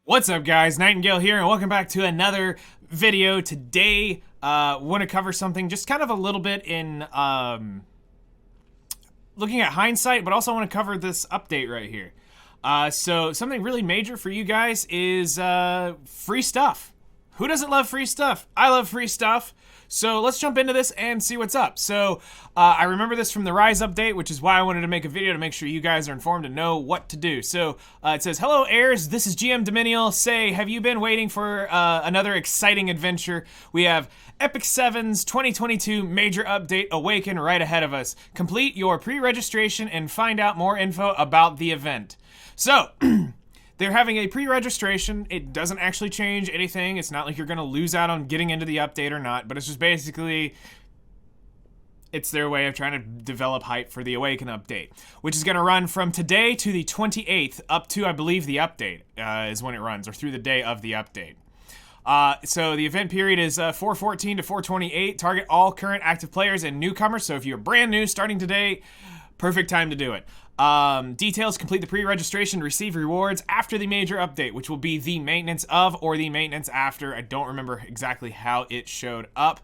What's up, guys? Nightingale here, and welcome back to another video. Today, want to cover something just kind of a little bit in looking at hindsight, but also want to cover this update right here. So something really major for you guys is free stuff. Who doesn't love free stuff? I love free stuff. So let's jump into this and see what's up. So I remember this from the Rise update, which is why I wanted to make a video to make sure you guys are informed and know what to do. So it says, hello heirs, this is GM Dominial. Say, have you been waiting for another exciting adventure? We have Epic 7's 2022 major update Awaken right ahead of us. Complete your pre-registration and find out more info about the event. So, they're having a pre-registration. It doesn't actually change anything. It's not like you're going to lose out on getting into the update or not, but it's just basically, it's their way of trying to develop hype for the Awaken update, which is going to run from today to the 28th up to, I believe, the update is when it runs, or through the day of the update. So the event period is 4/14 to 4/28. Target all current active players and newcomers. So if you're brand new starting today, perfect time to do it. Details: complete the pre-registration to receive rewards after the major update, which will be the maintenance of or the maintenance after. I don't remember exactly how it showed up.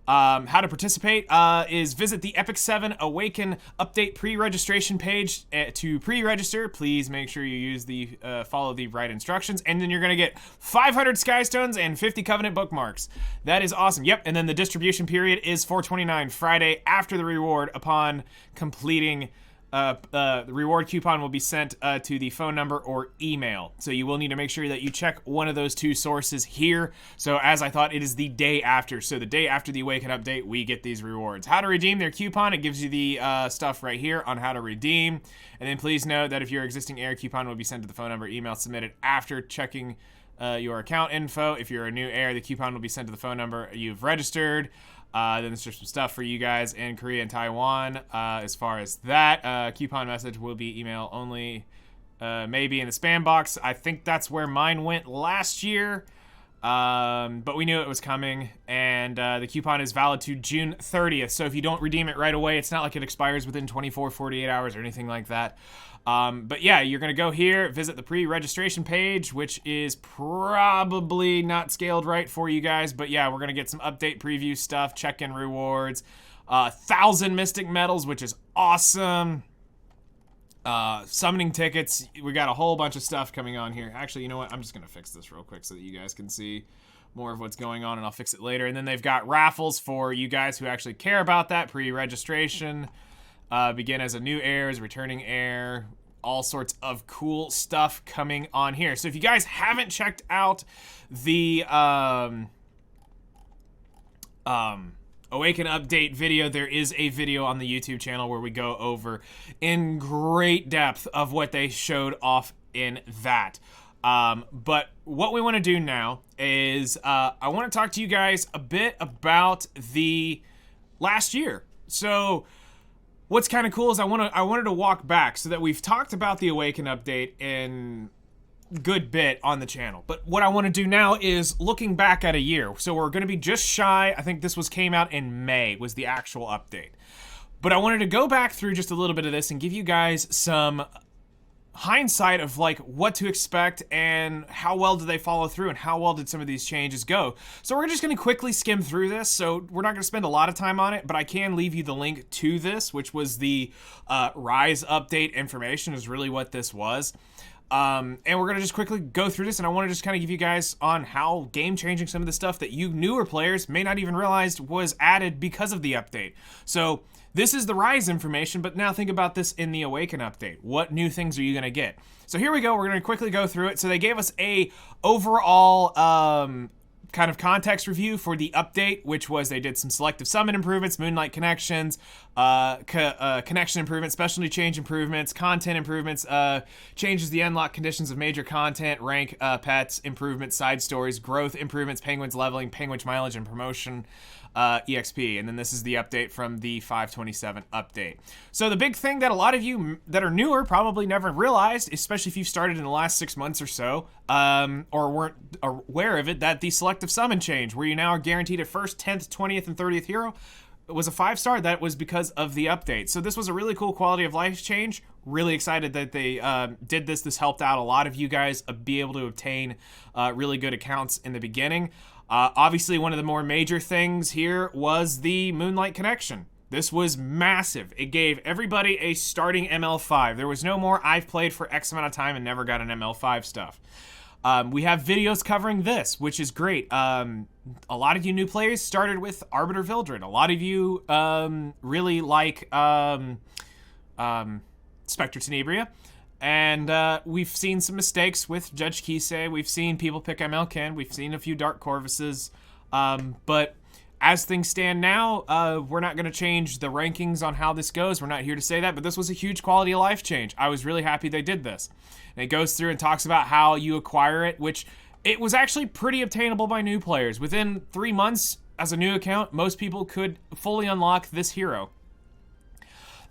How to participate is visit the Epic 7 Awaken update pre-registration page to pre-register. Please make sure you use the follow the right instructions, and then you're gonna get 500 Skystones and 50 Covenant bookmarks. That is awesome. Yep, and then the distribution period is 4/29, Friday after the reward. Upon completing, the reward coupon will be sent to the phone number or email. So you will need to make sure that you check one of those two sources here. So as I thought, it is the day after. So the day after the Awaken update, we get these rewards. How to redeem their coupon. It gives you the stuff right here on how to redeem. And then please note that if your existing heir, coupon will be sent to the phone number, email submitted after checking your account info. If you're a new heir, the coupon will be sent to the phone number you've registered. Then there's just some stuff for you guys in Korea and Taiwan. As far as that, coupon message will be email only, maybe in the spam box. I think that's where mine went last year, but we knew it was coming, and the coupon is valid to June 30th. So if you don't redeem it right away, it's not like it expires within 24, 48 hours or anything like that. But yeah, you're gonna go here, visit the pre-registration page, which is probably not scaled right for you guys, but yeah, we're gonna get some update preview stuff, check-in rewards, 1,000 Mystic Medals, which is awesome. Summoning tickets, we got a whole bunch of stuff coming on here. Actually, you know what, I'm just gonna fix this real quick so that you guys can see more of what's going on, and I'll fix it later. And then they've got raffles for you guys who actually care about that pre-registration. Begin as a new heir, as a returning heir, all sorts of cool stuff coming on here. So if you guys haven't checked out the Awaken update video, there is a video on the YouTube channel where we go over in great depth of what they showed off in that. But what we want to do now is I want to talk to you guys a bit about the last year. So what's kind of cool is I wanted to walk back so that we've talked about the Awaken update in good bit on the channel. But what I want to do now is looking back at a year. So we're going to be just shy. I think this came out in May, was the actual update. But I wanted to go back through just a little bit of this and give you guys some hindsight of like what to expect and how well did they follow through and how well did some of these changes go. So we're just going to quickly skim through this, so we're not going to spend a lot of time on it, but I can leave you the link to this, which was the Rise update information is really what this was. And we're going to just quickly go through this, and I want to just kind of give you guys on how game-changing some of the stuff that you newer players may not even realize was added because of the update. So this is the Rise information, but now think about this in the Awaken update. What new things are you going to get? So here we go. We're going to quickly go through it. So they gave us a overall kind of context review for the update, which was they did some selective summon improvements, Moonlight connections, connection improvements, specialty change improvements, content improvements, changes the unlock conditions of major content, rank, pets, improvements, side stories, growth improvements, penguins leveling, penguins mileage, and promotion. EXP, and then this is the update from the 527 update. So the big thing that a lot of you that are newer probably never realized, especially if you've started in the last 6 months or so, or weren't aware of it, that the selective summon change, where you now are guaranteed a 1st, 10th, 20th, and 30th hero, was a 5-star. That was because of the update. So this was a really cool quality of life change. Really excited that they did this. This helped out a lot of you guys be able to obtain really good accounts in the beginning. Obviously, one of the more major things here was the Moonlight connection. This was massive. It gave everybody a starting ML5. There was no more I've played for X amount of time and never got an ML5 stuff. We have videos covering this, which is great. A lot of you new players started with Arbiter Vildred. A lot of you really like Spectre Tenebria. And we've seen some mistakes with Judge Kisei. We've seen people pick MLKen. We've seen a few Dark Corvuses. But as things stand now, we're not going to change the rankings on how this goes. We're not here to say that, but this was a huge quality of life change. I was really happy they did this. And it goes through and talks about how you acquire it, which it was actually pretty obtainable by new players. Within 3 months, as a new account, most people could fully unlock this hero.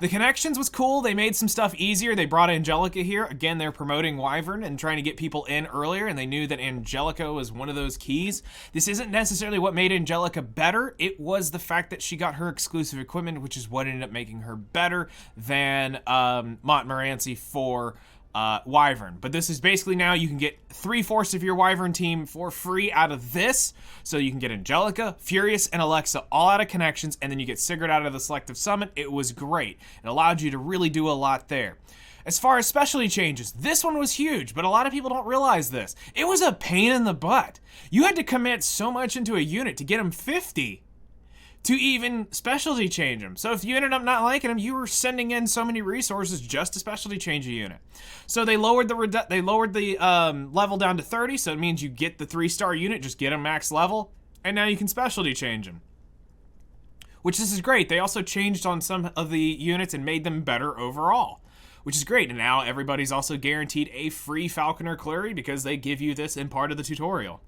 The connections was cool. They made some stuff easier. They brought Angelica here. Again, they're promoting Wyvern and trying to get people in earlier, and they knew that Angelica was one of those keys. This isn't necessarily what made Angelica better. It was the fact that she got her exclusive equipment, which is what ended up making her better than Montmorency for Wyvern. But this is basically now you can get 3/4 of your Wyvern team for free out of this. So you can get Angelica, Furious, and Alexa all out of connections, and then you get Sigurd out of the selective summon. It was great. It allowed you to really do a lot there. As far as specialty changes, this one was huge, but a lot of people don't realize this. It was a pain in the butt. You had to commit so much into a unit to get them 50. To even specialty change them. So if you ended up not liking them, you were sending in so many resources just to specialty change a unit. So they lowered the level down to 30, so it means you get the 3-star unit, just get them max level, and now you can specialty change them. Which this is great. They also changed on some of the units and made them better overall, which is great. And now everybody's also guaranteed a free Falconer Clary because they give you this in part of the tutorial.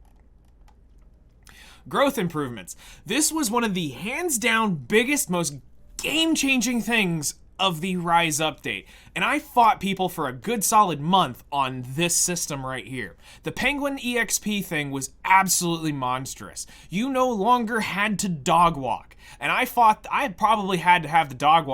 Growth improvements. This was one of the hands down biggest, most game-changing things of the Rise update. And I fought people for a good solid month on this system right here. The Penguin EXP thing was absolutely monstrous. You no longer had to dog walk. And I probably had to have the dog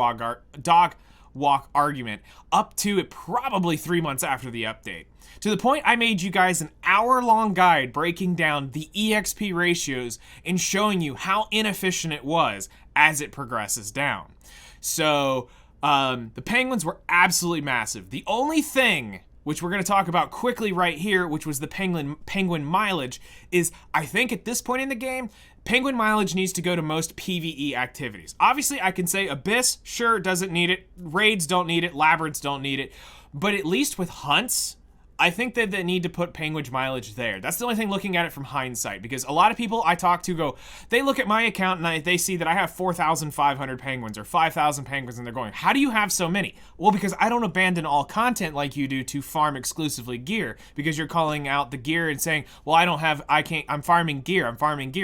walk argument up to it probably 3 months after the update. To the point I made you guys an hour-long guide breaking down the EXP ratios and showing you how inefficient it was as it progresses down. So, the Penguins were absolutely massive. The only thing, which we're going to talk about quickly right here, which was the Penguin mileage, is I think at this point in the game, Penguin mileage needs to go to most PvE activities. Obviously, I can say Abyss, sure, doesn't need it. Raids don't need it. Labyrinths don't need it. But at least with hunts, I think that they need to put Penguin mileage there. That's the only thing looking at it from hindsight, because a lot of people I talk to they look at my account and they see that I have 4,500 penguins or 5,000 penguins, and they're going, how do you have so many? Well, because I don't abandon all content like you do to farm exclusively gear, because you're calling out the gear and saying, well, I'm farming gear.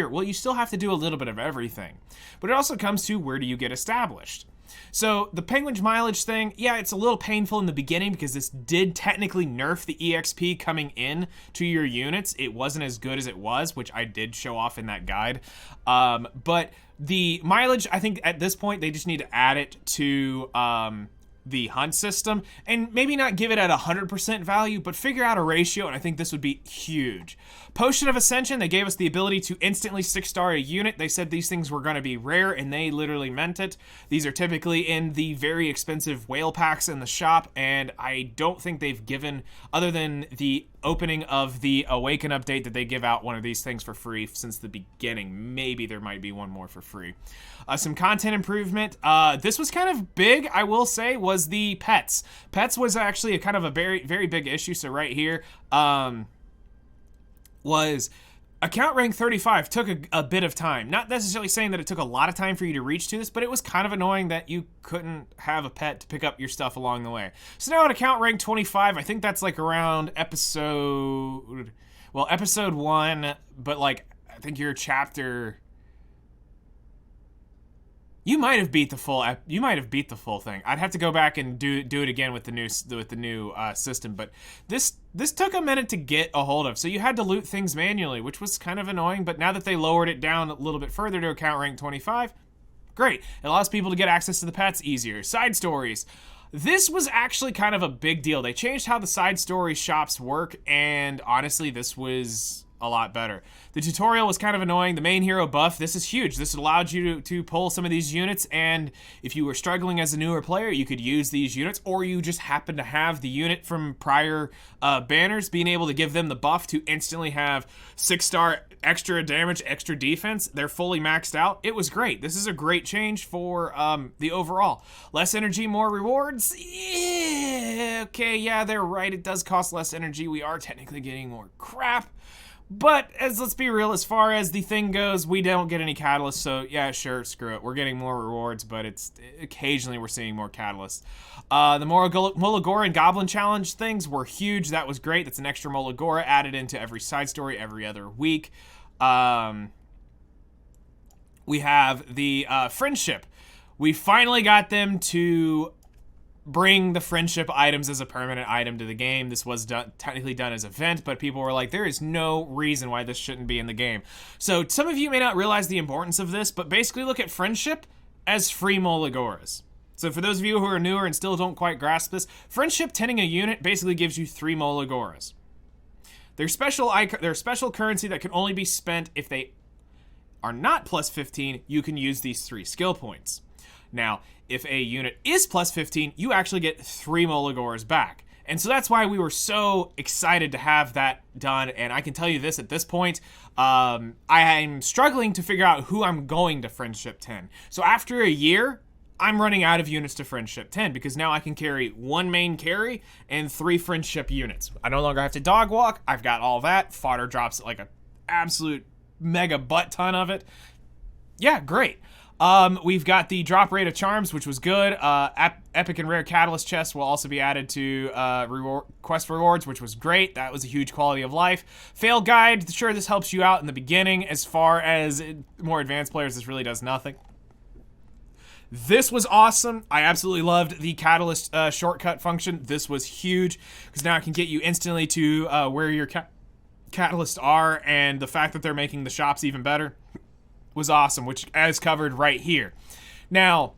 Well, you still have to do a little bit of everything. But it also comes to, where do you get established? So the Penguin mileage thing, yeah, it's a little painful in the beginning because this did technically nerf the EXP coming in to your units. It wasn't as good as it was, which I did show off in that guide. But the mileage, I think at this point, they just need to add it to the hunt system and maybe not give it at 100% value, but figure out a ratio, and I think this would be huge. Potion of Ascension, they gave us the ability to instantly 6-star a unit. They said these things were going to be rare, and they literally meant it. These are typically in the very expensive whale packs in the shop, and I don't think they've given, other than the opening of the Awaken update, that they give out one of these things for free since the beginning. Maybe there might be one more for free. Some content improvement. This was kind of big, I will say, was the pets. Pets was actually a kind of a very, very big issue. So right here, was account rank 35 took a bit of time. Not necessarily saying that it took a lot of time for you to reach to this, but it was kind of annoying that you couldn't have a pet to pick up your stuff along the way. So now at account rank 25, I think that's like around episode 1, but like, I think your chapter... You might have beat the full thing. I'd have to go back and do it again with the new system, but this took a minute to get a hold of. So you had to loot things manually, which was kind of annoying, but now that they lowered it down a little bit further to account rank 25, great. It allows people to get access to the pets easier. Side stories. This was actually kind of a big deal. They changed how the side story shops work, and honestly, this was a lot better. The tutorial was kind of annoying. The main hero buff, this is huge. This allowed you to pull some of these units, and if you were struggling as a newer player, you could use these units, or you just happen to have the unit from prior banners, being able to give them the buff to instantly have 6-star extra damage, extra defense. They're fully maxed out. It was great. This is a great change for the overall. Less energy, more rewards? Yeah, okay, yeah, they're right. It does cost less energy. We are technically getting more crap. But let's be real, as far as the thing goes, we don't get any catalysts, so yeah, sure, screw it. We're getting more rewards, but it's occasionally we're seeing more catalysts. The Molagora and Goblin Challenge things were huge. That was great. That's an extra Molagora added into every side story every other week. We have the Friendship. We finally got them to bring the friendship items as a permanent item to the game. This was technically done as an event, but people were like, there is no reason why this shouldn't be in the game. So some of you may not realize the importance of this, but basically look at friendship as free Molagoras. So for those of you who are newer and still don't quite grasp this, friendship tinning a unit basically gives you 3 Molagoras. They're special currency that can only be spent if they are not plus 15, you can use these 3 skill points. Now, if a unit is plus 15, you actually get 3 Molagoras back. And so that's why we were so excited to have that done. And I can tell you this at this point, I'm struggling to figure out who I'm going to Friendship 10. So after a year, I'm running out of units to Friendship 10 because now I can carry 1 main carry and 3 Friendship units. I no longer have to dog walk. I've got all that. Fodder drops like an absolute mega butt ton of it. Yeah, great. We've got the drop rate of charms, which was good. Epic and rare catalyst chests will also be added to quest rewards, which was great. That was a huge quality of life. Fail guide, sure, this helps you out in the beginning. As far as more advanced players, this really does nothing. This was awesome. I absolutely loved the catalyst shortcut function. This was huge because now it can get you instantly to where your catalysts are, and the fact that they're making the shops even better was awesome, which is covered right here. Now,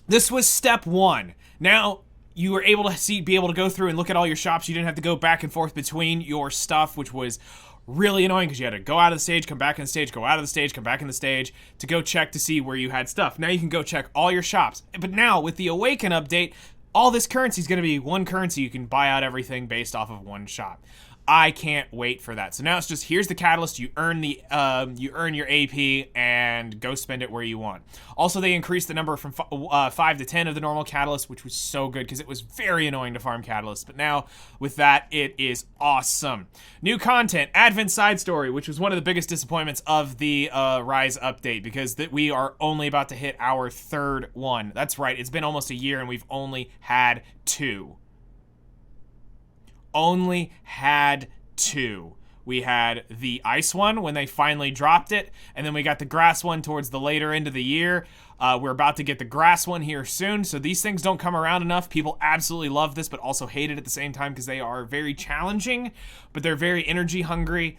this was step 1. Now, you were able to be able to go through and look at all your shops. You didn't have to go back and forth between your stuff, which was really annoying because you had to go out of the stage, come back in the stage, go out of the stage, come back in the stage to go check to see where you had stuff. Now you can go check all your shops. But now, with the Awaken update, all this currency is going to be 1 currency. You can buy out everything based off of 1 shop. I can't wait for that. So now it's just, here's the catalyst, you earn your AP and go spend it where you want. Also, they increased the number from 5 to 10 of the normal catalyst, which was so good because it was very annoying to farm catalysts. But now with that, it is awesome. New content, Advent Side Story, which was one of the biggest disappointments of the Rise update because we are only about to hit our 3rd one. That's right, it's been almost a year and we've only had 2. Only had 2. We had the ice one when they finally dropped it, and then we got the grass one towards the later end of the year. We're about to get the grass one here soon, so these things don't come around enough. People absolutely love this, but also hate it at the same time because they are very challenging, but they're very energy hungry.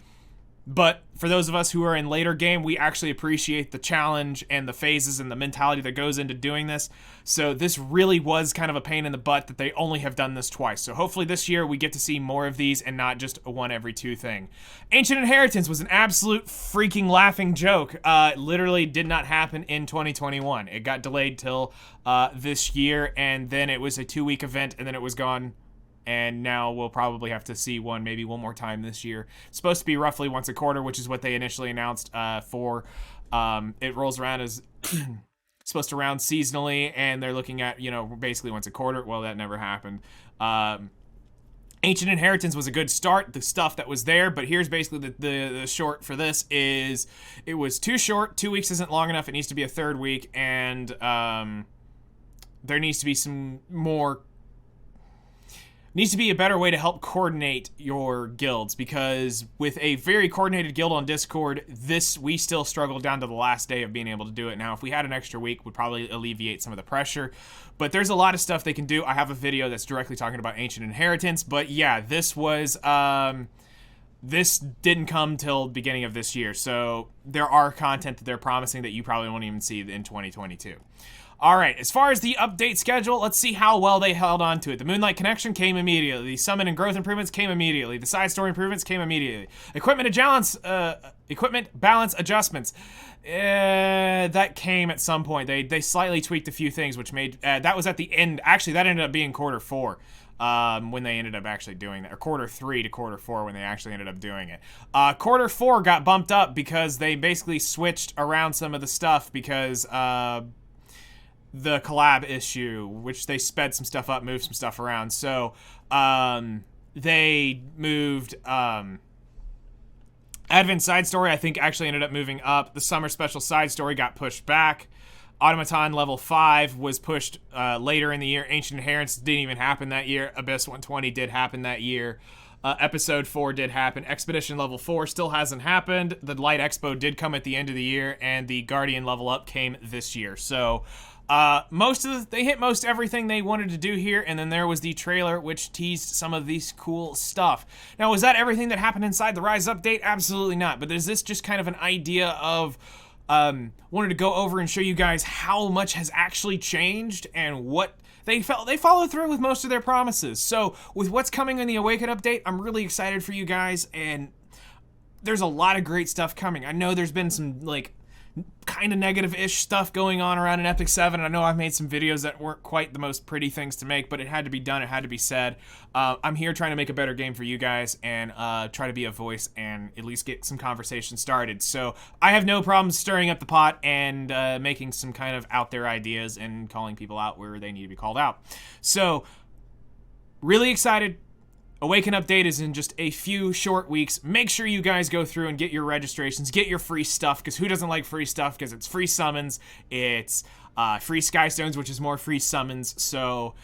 But for those of us who are in later game, we actually appreciate the challenge and the phases and the mentality that goes into doing this. So this really was kind of a pain in the butt that they only have done this twice. So hopefully this year we get to see more of these and not just a 1 every 2 thing. Ancient Inheritance was an absolute freaking laughing joke. It literally did not happen in 2021. It got delayed till this year, and then it was a 2-week event, and then it was gone. And now we'll probably have to see maybe one more time this year. It's supposed to be roughly once a quarter, which is what they initially announced it rolls around as supposed to round seasonally, and they're looking at, basically once a quarter. Well, that never happened. Ancient Inheritance was a good start, the stuff that was there, but here's basically the short for this is, it was too short, 2 weeks isn't long enough, it needs to be a 3rd week, and there needs to be some more needs to be a better way to help coordinate your guilds, because with a very coordinated guild on Discord, we still struggled down to the last day of being able to do it. Now, if we had an extra week, would probably alleviate some of the pressure, but there's a lot of stuff they can do. I have a video that's directly talking about Ancient Inheritance, but yeah, this didn't come till beginning of this year, so there are content that they're promising that you probably won't even see in 2022. All right, as far as the update schedule, let's see how well they held on to it. The Moonlight Connection came immediately. The Summon and Growth improvements came immediately. The side story improvements came immediately. Equipment balance adjustments. That came at some point. They slightly tweaked a few things, which made that was at the end. Actually, that ended up being quarter 4. When they ended up actually doing that, or quarter 3 to quarter 4 when they actually ended up doing it. Quarter 4 got bumped up because they basically switched around some of the stuff because the collab issue, which they sped some stuff up, moved some stuff around. So they moved Advent Side Story, I think, actually ended up moving up. The Summer Special Side Story got pushed back. Automaton Level 5 was pushed later in the year. Ancient Inheritance didn't even happen that year. Abyss 120 did happen that year. Episode 4 did happen. Expedition Level 4 still hasn't happened. The Light Expo did come at the end of the year, and the Guardian Level Up came this year. So they hit most everything they wanted to do here, and then there was the trailer, which teased some of these cool stuff. Now, was that everything that happened inside the Rise update? Absolutely not. But is this just kind of an idea of wanted to go over and show you guys how much has actually changed and what they followed through with most of their promises. So with what's coming in the Awaken update, I'm really excited for you guys, and there's a lot of great stuff coming. I know there's been some like kind of negative-ish stuff going on around in Epic 7. I know I've made some videos that weren't quite the most pretty things to make, but it had to be done, it had to be said. I'm here trying to make a better game for you guys and try to be a voice and at least get some conversation started. So I have no problem stirring up the pot and making some kind of out there ideas and calling people out where they need to be called out. So really excited. Awaken update is in just a few short weeks. Make sure you guys go through and get your registrations, get your free stuff, because who doesn't like free stuff? Because it's free summons, it's free Skystones, which is more free summons. So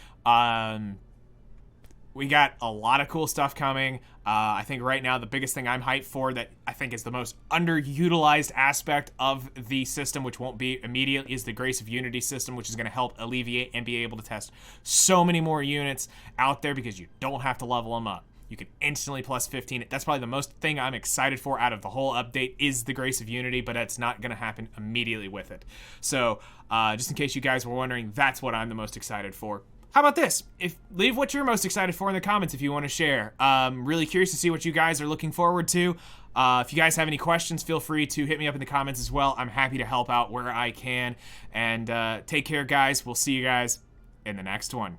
we got a lot of cool stuff coming. I think right now the biggest thing I'm hyped for that I think is the most underutilized aspect of the system, which won't be immediate, is the Grace of Unity system, which is going to help alleviate and be able to test so many more units out there because you don't have to level them up. You can instantly plus 15. That's probably the most thing I'm excited for out of the whole update is the Grace of Unity, but it's not going to happen immediately with it. So just in case you guys were wondering, that's what I'm the most excited for. How about this? Leave what you're most excited for in the comments if you want to share. Really curious to see what you guys are looking forward to. If you guys have any questions, feel free to hit me up in the comments as well. I'm happy to help out where I can. And take care, guys. We'll see you guys in the next one.